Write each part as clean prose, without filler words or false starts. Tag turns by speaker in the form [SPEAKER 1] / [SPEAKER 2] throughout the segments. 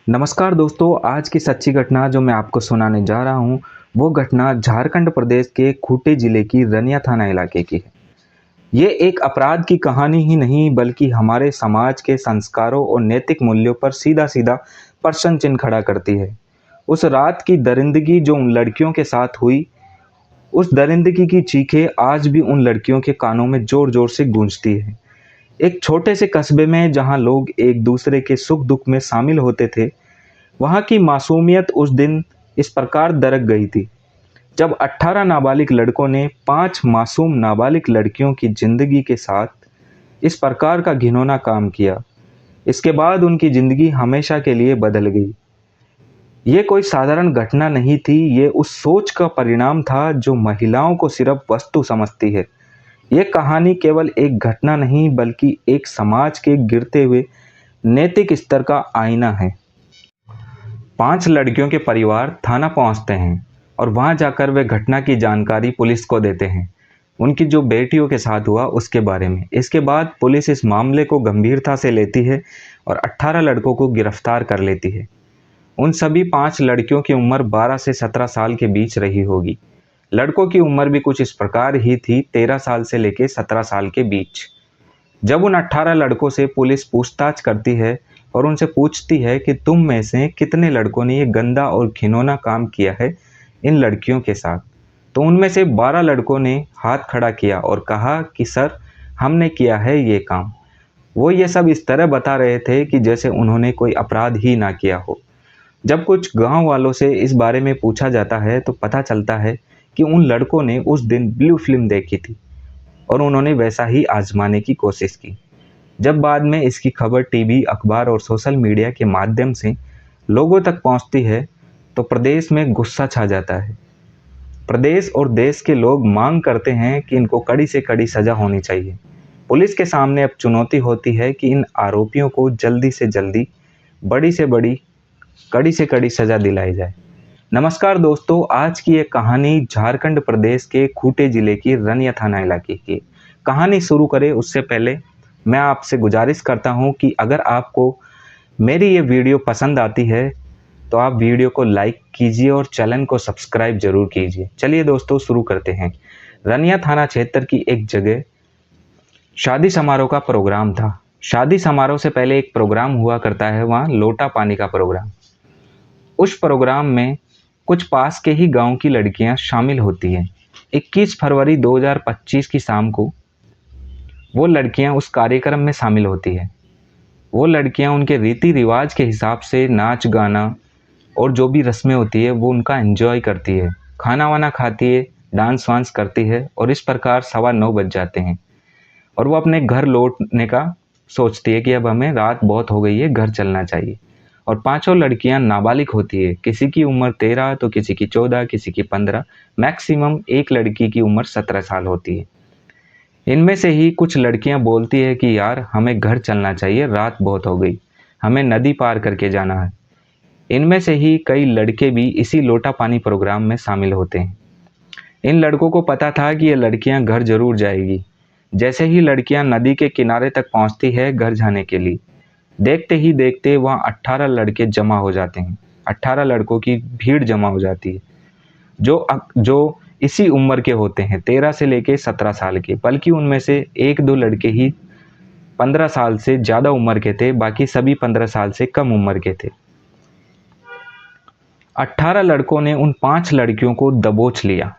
[SPEAKER 1] नमस्कार दोस्तों, आज की सच्ची घटना जो मैं आपको सुनाने जा रहा हूँ, वो घटना झारखंड प्रदेश के खूंटी जिले की रनिया थाना इलाके की है। ये एक अपराध की कहानी ही नहीं बल्कि हमारे समाज के संस्कारों और नैतिक मूल्यों पर सीधा-सीधा प्रश्न चिन्ह खड़ा करती है। उस रात की दरिंदगी जो उन लड़कियों के साथ हुई, उस दरिंदगी की चीखें आज भी उन लड़कियों के कानों में ज़ोर-ज़ोर से गूंजती है। एक छोटे से कस्बे में जहाँ लोग एक दूसरे के सुख-दुख में शामिल होते थे, वहाँ की मासूमियत उस दिन इस प्रकार दरक गई थी जब 18 नाबालिग लड़कों ने 5 मासूम नाबालिग लड़कियों की जिंदगी के साथ इस प्रकार का घिनौना काम किया। इसके बाद उनकी जिंदगी हमेशा के लिए बदल गई। ये कोई साधारण घटना नहीं थी, ये उस सोच का परिणाम था जो महिलाओं को सिर्फ वस्तु समझती है। ये कहानी केवल एक घटना नहीं बल्कि एक समाज के गिरते हुए नैतिक स्तर का आईना है। 5 लड़कियों के परिवार थाना पहुंचते हैं और वहां जाकर वे घटना की जानकारी पुलिस को देते हैं, उनकी जो बेटियों के साथ हुआ उसके बारे में। इसके बाद पुलिस इस मामले को गंभीरता से लेती है और 18 लड़कों को गिरफ्तार कर लेती है। उन सभी 5 लड़कियों की उम्र 12 से 17 साल के बीच रही होगी। लड़कों की उम्र भी कुछ इस प्रकार ही थी, 13 साल से लेकर 17 साल के बीच। जब उन 18 लड़कों से पुलिस पूछताछ करती है और उनसे पूछती है कि तुम में से कितने लड़कों ने ये गंदा और घिनौना काम किया है इन लड़कियों के साथ, तो उनमें से 12 लड़कों ने हाथ खड़ा किया और कहा कि सर, हमने किया है ये काम। वो ये सब इस तरह बता रहे थे कि जैसे उन्होंने कोई अपराध ही ना किया हो। जब कुछ गांव वालों से इस बारे में पूछा जाता है तो पता चलता है कि उन लड़कों ने उस दिन ब्लू फिल्म देखी थी और उन्होंने वैसा ही आजमाने की कोशिश की। जब बाद में इसकी खबर टीवी, अखबार और सोशल मीडिया के माध्यम से लोगों तक पहुंचती है, तो प्रदेश में गुस्सा छा जाता है। प्रदेश और देश के लोग मांग करते हैं कि इनको कड़ी से कड़ी सजा होनी चाहिए। पुलिस के सामने अब चुनौती होती है कि इन आरोपियों को जल्दी से जल्दी, बड़ी से बड़ी, कड़ी से कड़ी सजा दिलाई जाए। नमस्कार दोस्तों, आज की ये कहानी झारखंड प्रदेश के खूंटी जिले की रनिया थाना इलाके की। कहानी शुरू करें उससे पहले मैं आपसे गुजारिश करता हूं कि अगर आपको मेरी ये वीडियो पसंद आती है तो आप वीडियो को लाइक कीजिए और चैनल को सब्सक्राइब जरूर कीजिए। चलिए दोस्तों, शुरू करते हैं। रनिया थाना क्षेत्र की एक जगह शादी समारोह का प्रोग्राम था। शादी समारोह से पहले एक प्रोग्राम हुआ करता है, वहाँ लोटा पानी का प्रोग्राम। उस प्रोग्राम में कुछ पास के ही गांव की लड़कियां शामिल होती हैं। 21 फरवरी 2025 की शाम को वो लड़कियां उस कार्यक्रम में शामिल होती है। वो लड़कियां उनके रीति रिवाज के हिसाब से नाच गाना और जो भी रस्में होती है वो उनका एंजॉय करती है, खाना वाना खाती है, डांस वांस करती है और इस प्रकार 9:15 बज जाते हैं और वो अपने घर लौटने का सोचती है कि अब हमें रात बहुत हो गई है, घर चलना चाहिए। और पांचों लड़कियां नाबालिग होती है, किसी की उम्र 13 तो किसी की 14, किसी की 15, मैक्सिमम एक लड़की की उम्र 17 साल होती है। इनमें से ही कुछ लड़कियां बोलती है कि यार हमें घर चलना चाहिए, रात बहुत हो गई, हमें नदी पार करके जाना है। इनमें से ही कई लड़के भी इसी लोटा पानी प्रोग्राम में शामिल होते हैं। इन लड़कों को पता था कि ये लड़कियां घर जरूर जाएगी। जैसे ही लड़कियां नदी के किनारे तक पहुंचती है घर जाने के लिए, देखते ही देखते वहाँ 18 लड़के जमा हो जाते हैं। 18 लड़कों की भीड़ जमा हो जाती है जो इसी उम्र के होते हैं, 13 से लेके 17 साल के। बल्कि उनमें से 1-2 लड़के ही 15 साल से ज़्यादा उम्र के थे, बाकी सभी 15 साल से कम उम्र के थे। 18 लड़कों ने उन 5 लड़कियों को दबोच लिया।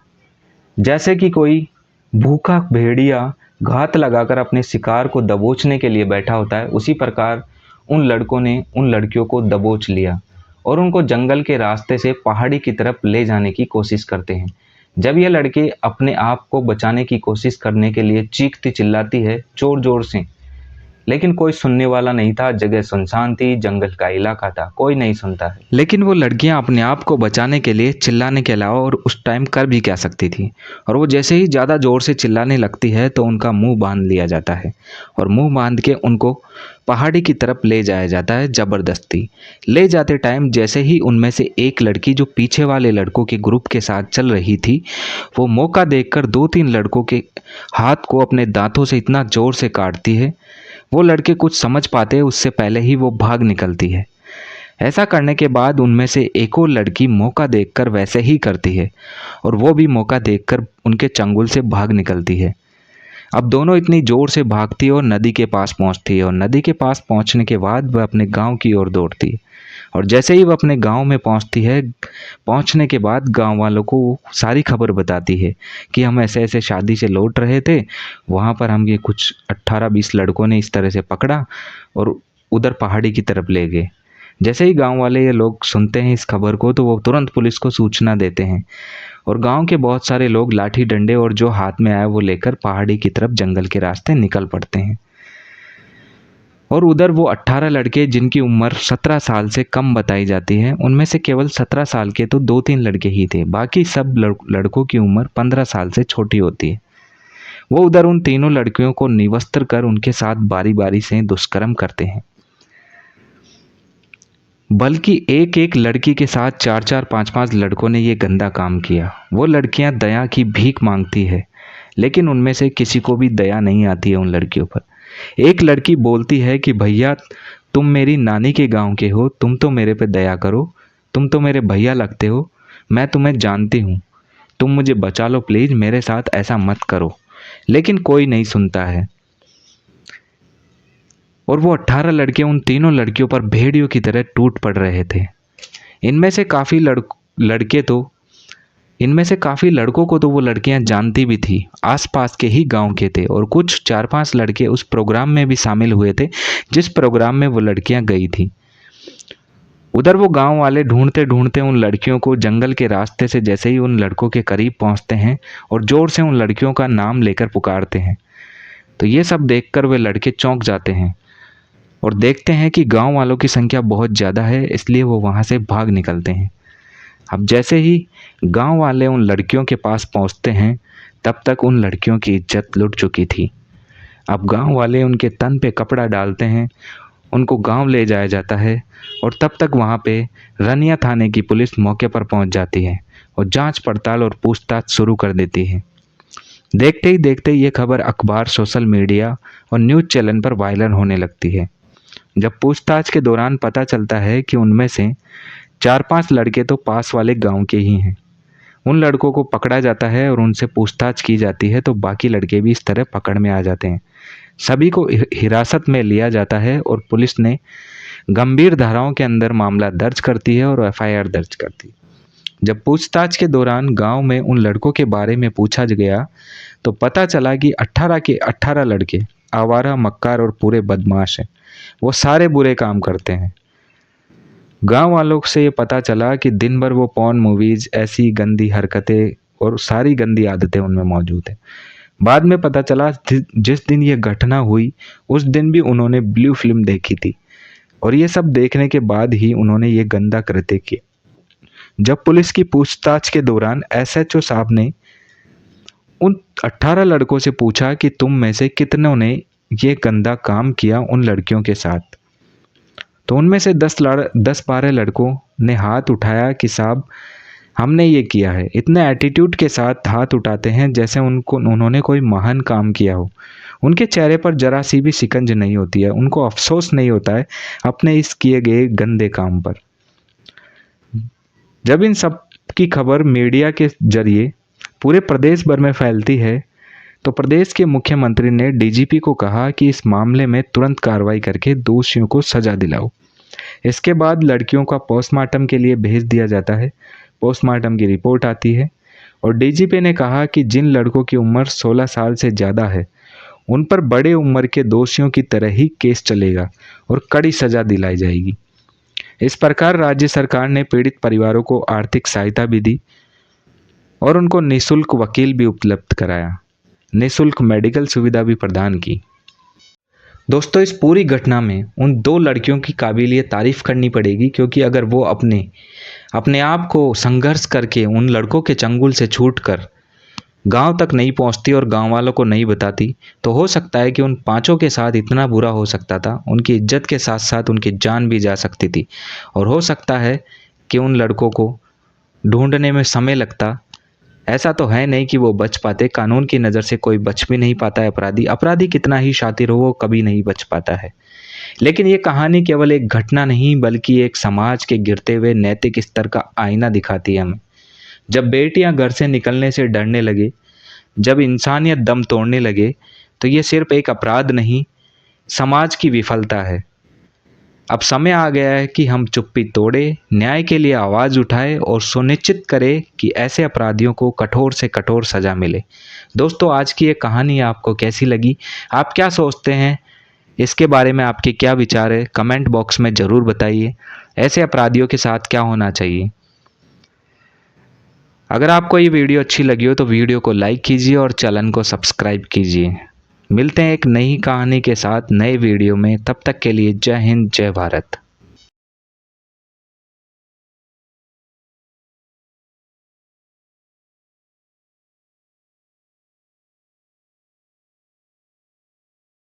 [SPEAKER 1] जैसे कि कोई भूखा भेड़िया घात लगाकर अपने शिकार को दबोचने के लिए बैठा होता है, उसी प्रकार उन लड़कों ने उन लड़कियों को दबोच लिया और उनको जंगल के रास्ते से पहाड़ी की तरफ ले जाने की कोशिश करते हैं। जब ये लड़के अपने आप को बचाने की कोशिश करने के लिए चीखती चिल्लाती है जोर जोर से, लेकिन कोई सुनने वाला नहीं था। जगह सुनसान थी, जंगल का इलाका था, कोई नहीं सुनता है। लेकिन वो लड़कियां अपने आप को बचाने के लिए चिल्लाने के अलावा और उस टाइम कर भी क्या सकती थी। और वो जैसे ही ज़्यादा ज़ोर से चिल्लाने लगती है तो उनका मुंह बांध लिया जाता है और मुंह बांध के उनको पहाड़ी की तरफ ले जाया जाता है ज़बरदस्ती। ले जाते टाइम जैसे ही उनमें से एक लड़की जो पीछे वाले लड़कों के ग्रुप के साथ चल रही थी, वो मौका देखकर 2-3 लड़कों के हाथ को अपने दांतों से इतना ज़ोर से काटती है। वो लड़के कुछ समझ पाते हैं उससे पहले ही वो भाग निकलती है। ऐसा करने के बाद उनमें से एक और लड़की मौका देखकर वैसे ही करती है और वो भी मौका देखकर उनके चंगुल से भाग निकलती है। अब दोनों इतनी ज़ोर से भागती है और नदी के पास पहुंचती है और नदी के पास पहुंचने के बाद वह अपने गांव की ओर दौड़ती है। और जैसे ही वह अपने गांव में पहुंचती है, पहुंचने के बाद गांव वालों को वो सारी खबर बताती है कि हम ऐसे ऐसे शादी से लौट रहे थे, वहाँ पर हम ये कुछ 18-20 लड़कों ने इस तरह से पकड़ा और उधर पहाड़ी की तरफ ले गए। जैसे ही गांव वाले ये लोग सुनते हैं इस खबर को, तो वो तुरंत पुलिस को सूचना देते हैं और गांव के बहुत सारे लोग लाठी डंडे और जो हाथ में आया वो लेकर पहाड़ी की तरफ जंगल के रास्ते निकल पड़ते हैं। और उधर वो 18 लड़के जिनकी उम्र 17 साल से कम बताई जाती है, उनमें से केवल 17 साल के तो 2-3 लड़के ही थे, बाकी सब लड़कों की उम्र 15 साल से छोटी होती है। वो उधर उन तीनों लड़कियों को निवस्त्र कर उनके साथ बारी बारी से दुष्कर्म करते हैं, बल्कि एक एक लड़की के साथ 4-4, 5-5 लड़कों ने ये गंदा काम किया। वो लड़कियां दया की भीख मांगती है, लेकिन उनमें से किसी को भी दया नहीं आती है उन लड़कियों पर। एक लड़की बोलती है कि भैया, तुम मेरी नानी के गांव के हो, तुम तो मेरे पे दया करो, तुम तो मेरे भैया लगते हो, मैं तुम्हें जानती हूँ, तुम मुझे बचा लो प्लीज़, मेरे साथ ऐसा मत करो। लेकिन कोई नहीं सुनता है और वो 18 लड़के उन तीनों लड़कियों पर भेड़ियों की तरह टूट पड़ रहे थे। इनमें से काफ़ी लड़के तो इनमें से काफ़ी लड़कों को तो वो लड़कियां जानती भी थी, आसपास के ही गांव के थे, और कुछ 4-5 लड़के उस प्रोग्राम में भी शामिल हुए थे जिस प्रोग्राम में वो लड़कियां गई थी। उधर वो गांव वाले ढूंढते ढूंढते उन लड़कियों को जंगल के रास्ते से जैसे ही उन लड़कों के करीब पहुंचते हैं और जोर से उन लड़कियों का नाम लेकर पुकारते हैं, तो ये सब देखकर वे लड़के चौंक जाते हैं और देखते हैं कि गांव वालों की संख्या बहुत ज़्यादा है, इसलिए वो वहाँ से भाग निकलते हैं। अब जैसे ही गांव वाले उन लड़कियों के पास पहुंचते हैं, तब तक उन लड़कियों की इज्जत लुट चुकी थी। अब गांव वाले उनके तन पे कपड़ा डालते हैं, उनको गांव ले जाया जाता है और तब तक वहां पे रनिया थाने की पुलिस मौके पर पहुंच जाती है और जांच पड़ताल और पूछताछ शुरू कर देती है। देखते ही देखते ये खबर अखबार, सोशल मीडिया और न्यूज़ चैनल पर वायरल होने लगती है। जब पूछताछ के दौरान पता चलता है कि उनमें से 4-5 लड़के तो पास वाले गांव के ही हैं। उन लड़कों को पकड़ा जाता है और उनसे पूछताछ की जाती है, तो बाकी लड़के भी इस तरह पकड़ में आ जाते हैं। सभी को हिरासत में लिया जाता है और पुलिस ने गंभीर धाराओं के अंदर मामला दर्ज करती है और एफआईआर दर्ज करती है। जब पूछताछ के दौरान गांव में उन लड़कों के बारे में पूछा गया, तो पता चला कि 18 के 18 लड़के आवारा, मक्कार और पूरे बदमाश हैं। वो सारे बुरे काम करते हैं। गांव वालों से ये पता चला कि दिन भर वो पॉर्न मूवीज, ऐसी गंदी हरकतें और सारी गंदी आदतें उनमें मौजूद है। बाद में पता चला जिस दिन ये घटना हुई उस दिन भी उन्होंने ब्लू फिल्म देखी थी और ये सब देखने के बाद ही उन्होंने ये गंदा कृत्य किया। जब पुलिस की पूछताछ के दौरान एसएचओ साहब ने उन 18 लड़कों से पूछा कि तुम में से कितनों ने ये गंदा काम किया उन लड़कियों के साथ, तो उनमें से 10-12 लड़कों ने हाथ उठाया कि साहब हमने ये किया है। इतने एटीट्यूड के साथ हाथ उठाते हैं जैसे उन्होंने कोई महान काम किया हो। उनके चेहरे पर जरा सी भी शिकंज नहीं होती है, उनको अफसोस नहीं होता है अपने इस किए गए गंदे काम पर। जब इन सब की खबर मीडिया के जरिए पूरे प्रदेश भर में फैलती है, तो प्रदेश के मुख्यमंत्री ने डीजीपी को कहा कि इस मामले में तुरंत कार्रवाई करके दोषियों को सजा दिलाओ। इसके बाद लड़कियों का पोस्टमार्टम के लिए भेज दिया जाता है। पोस्टमार्टम की रिपोर्ट आती है और डीजीपी ने कहा कि जिन लड़कों की उम्र 16 साल से ज़्यादा है उन पर बड़े उम्र के दोषियों की तरह ही केस चलेगा और कड़ी सजा दिलाई जाएगी। इस प्रकार राज्य सरकार ने पीड़ित परिवारों को आर्थिक सहायता भी दी और उनको निःशुल्क वकील भी उपलब्ध कराया, निःशुल्क मेडिकल सुविधा भी प्रदान की। दोस्तों, इस पूरी घटना में उन 2 लड़कियों की काबिलियत तारीफ करनी पड़ेगी, क्योंकि अगर वो अपने आप को संघर्ष करके उन लड़कों के चंगुल से छूटकर गांव तक नहीं पहुंचती और गांव वालों को नहीं बताती, तो हो सकता है कि उन 5 के साथ इतना बुरा हो सकता था, उनकी इज्जत के साथ साथ उनकी जान भी जा सकती थी और हो सकता है कि उन लड़कों को ढूंढने में समय लगता। ऐसा तो है नहीं कि वो बच पाते, कानून की नज़र से कोई बच भी नहीं पाता है। अपराधी कितना ही शातिर हो वो कभी नहीं बच पाता है। लेकिन ये कहानी केवल एक घटना नहीं बल्कि एक समाज के गिरते हुए नैतिक स्तर का आईना दिखाती है हमें। जब बेटियां घर से निकलने से डरने लगे, जब इंसानियत दम तोड़ने लगे, तो ये सिर्फ एक अपराध नहीं, समाज की विफलता है। अब समय आ गया है कि हम चुप्पी तोड़े, न्याय के लिए आवाज़ उठाए और सुनिश्चित करें कि ऐसे अपराधियों को कठोर से कठोर सज़ा मिले। दोस्तों, आज की ये कहानी आपको कैसी लगी? आप क्या सोचते हैं? इसके बारे में आपके क्या विचार है? कमेंट बॉक्स में ज़रूर बताइए। ऐसे अपराधियों के साथ क्या होना चाहिए? अगर आपको ये वीडियो अच्छी लगी हो तो वीडियो को लाइक कीजिए और चैनल को सब्सक्राइब कीजिए। मिलते हैं एक नई कहानी के साथ नए वीडियो में, तब तक के लिए जय हिंद, जय भारत।